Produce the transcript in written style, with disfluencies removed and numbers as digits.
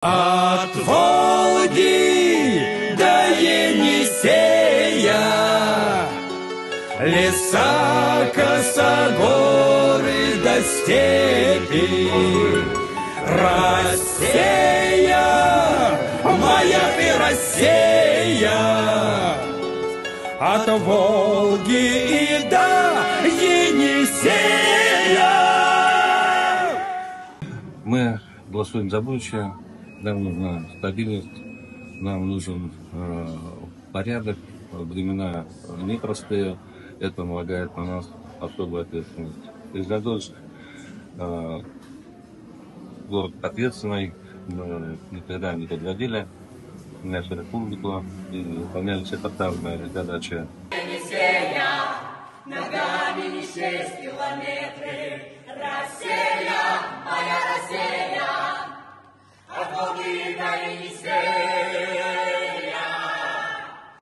От Волги до Енисея, леса, косогоры до степи, Россия, моя ты Россия, от Волги и до Енисея. Мы голосуем за будущее. Нам нужна стабильность, нам нужен порядок, времена непростые, это налагает на нас особую ответственность. Железнодольск город ответственный, мы никогда не подводили нашу республику и выполняли все поставленные задачи. Енисея, ногами не 6 километров, Россия, моя Россия. От Волги до Енисея.